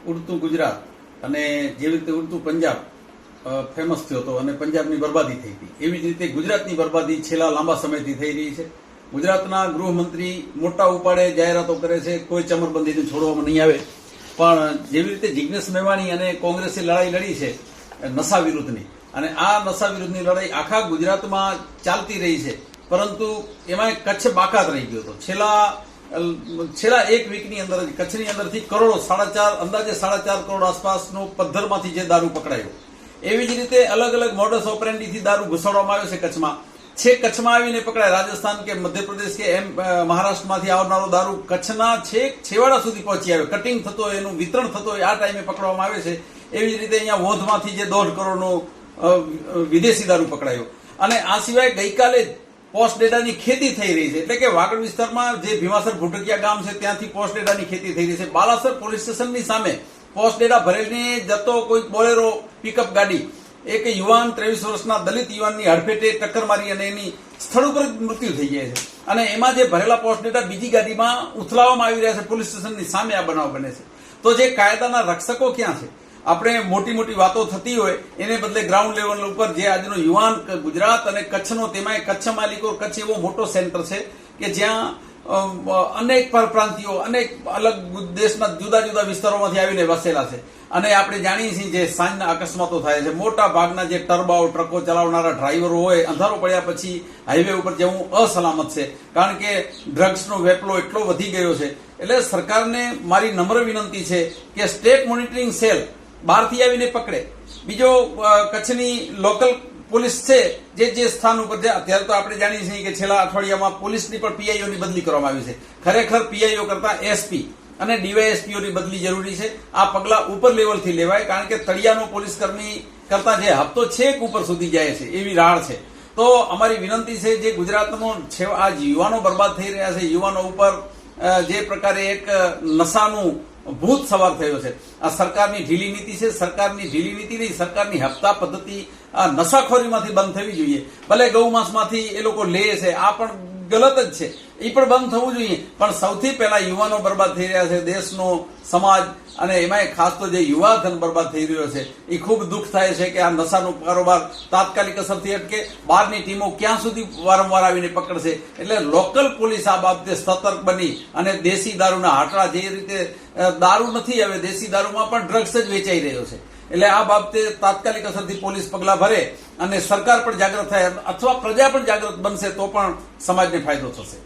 ઉડતું ગુજરાત અને જેવી રીતે ઉડતું પંજાબ ફેમસ થયો હતો અને પંજાબની બરબાદી થઈ હતી, એવી જ રીતે ગુજરાતની બરબાદી છેલ્લા લાંબા સમયથી થઈ રહી છે. ગુજરાતના ગૃહમંત્રી મોટા ઉપાડે જાહેરાતો કરે છે, કોઈ ચમરબંધીને છોડવામાં નહીં આવે. પણ જેવી રીતે જિગ્નેશ મેવાણી અને કોંગ્રેસે લડાઈ લડી છે નશા વિરુદ્ધની, અને આ નશા વિરુદ્ધની લડાઈ આખા ગુજરાતમાં ચાલતી રહી છે, પરંતુ એમાં કચ્છ બાકાત રહી ગયો હતો. છેલ્લા એક વીકની અંદર કચ્છની અંદરથી કરોડો અંદાજે 4.5 કરોડ આસપાસનો પદ્ધરમાંથી જે દારૂ પકડાયો, એવી જ રીતે અલગ અલગ મોડસ ઓપરેન્ડીથી દારૂ ઘુસાડવામાં આવ્યો છે કચ્છમાં. કચ્છમાં આવીને પકડાય, રાજસ્થાન કે મધ્યપ્રદેશ કે મહારાષ્ટ્રમાંથી આવનારો દારૂ કચ્છના છેવાડા સુધી પહોંચી આવે, કટિંગ થતો હોય, એનું વિતરણ થતો હોય, આ ટાઈમે પકડવામાં આવે છે. એવી જ રીતે અહીંયા વોંધમાંથી જે 1.5 કરોડનો વિદેશી દારૂ પકડાયો. અને આ સિવાય ગઈકાલે પોસ્ટ ડેટાની ખેતી થઈ રહી છે, એટલે કે વાગડ વિસ્તારમાં જે ભીમાસર ભૂટકિયા ગામ છે ત્યાંથી પોસ્ટ ડેટાની ખેતી થઈ રહી છે. બાલાસર પોલીસ સ્ટેશનની સામે પોસ્ટ ડેટા ભરેલી જતો કોઈ બોલેરો પિકઅપ ગાડી એક યુવાન 23 વર્ષના દલિત યુવાનની હડફેટે ટક્કર મારી અને એની સ્થળ ઉપર મૃત્યુ થઈ જાય છે. અને એમાં જે ભરેલા પોસ્ટ ડેટા બીજી ગાડીમાં ઉથલાવવામાં આવી રહ્યા છે. પોલીસ સ્ટેશનની સામે આ બનાવ બને છે. તો જે કાયદાના રક્ષકો ક્યાં છે? આપણે મોટી મોટી વાતો થતી હોય એને બદલે ગ્રાઉન્ડ લેવલ ઉપર જે આજનો યુવાન ગુજરાત અને કચ્છનો, તેમાંય કચ્છ માલિકો, કચ્છ એવો મોટો સેન્ટર છે કે જ્યાં અનેક પરપ્રાંતિયો, અનેક અલગ દેશના જુદા જુદા વિસ્તારોમાંથી આવીને વસેલા છે. અને આપણે જાણીએ છીએ જે સાંજના અકસ્માતો થાય છે, મોટા ભાગના જે ટર્બાઓ ટ્રકો ચલાવનારા ડ્રાઈવરો હોય, અંધારો પડ્યા પછી હાઈવે ઉપર જવું અસલામત છે, કારણ કે ડ્રગ્સનો વેપલો એટલો વધી ગયો છે. એટલે સરકારને મારી નમ્ર વિનંતી છે કે સ્ટેટ મોનિટરિંગ સેલ બહારથી આવીને પકડે. બીજો કચ્છની લોકલ પોલીસ છે જે સ્થાન ઉપર છે, અત્યારે તો આપણે જાણીએ છીએ કે છેલ્લા અઠવાડિયામાં પોલીસની પણ પીઆઈઓની બદલી કરવામાં આવી છે. ખરેખર પીઆઈઓ કરતા એસપી અને ડીવાયએસપીઓની બદલી જરૂરી છે. આ પગલા ઉપર લેવલથી લેવાય, કારણ કે તળિયાનો પોલીસ કર્મી કરતા જે હપ્તો છેક ઉપર સુધી જાય છે એવી રાડ છે. તો અમારી વિનંતી છે, જે ગુજરાતનો આ યુવાનો બરબાદ થઈ રહ્યા છે, યુવાનો ઉપર જે પ્રકારે એક નશાનું ભૂત સવાર થયો છે, આ સરકારની ઢીલી નીતિ છે. સરકારની ઢીલી નીતિ નહીં, સરકારની હપ્તા પદ્ધતિ આ નશાખોરીમાંથી બંધ થવી જોઈએ. ભલે ગૌમાંસમાંથી એ લોકો લે છે, આ પણ ગલત જ છે, એ પણ બંધ થવું જોઈએ. પણ સૌથી પહેલા યુવાનો બરબાદ થઈ રહ્યા છે, દેશનો સમાજ, અને એમાંય ખાસ તો જે યુવા ધન બરબાદ થઈ રહ્યો છે. એ ખૂબ દુઃખ થાય છે કે આ નશાનો કારોબાર તાત્કાલિક અસરથી અટકે. બહારની ટીમો ક્યાં સુધી વારંવાર આવીને પકડશે? એટલે લોકલ પોલીસ આ બાબતે સતર્ક બની અને દેશી દારૂના હાટડા, જે રીતે દારૂ નથી, હવે દેશી દારૂમાં પણ ડ્રગ્સ જ વેચાઈ રહ્યો છે. એટલે આ બાબતે તાત્કાલિક અસરથી પોલીસ પગલા ભરે અને સરકાર પણ જાગૃત થાય, અથવા પ્રજા પણ જાગૃત બનશે, તો પણ સમાજને ફાયદો થશે.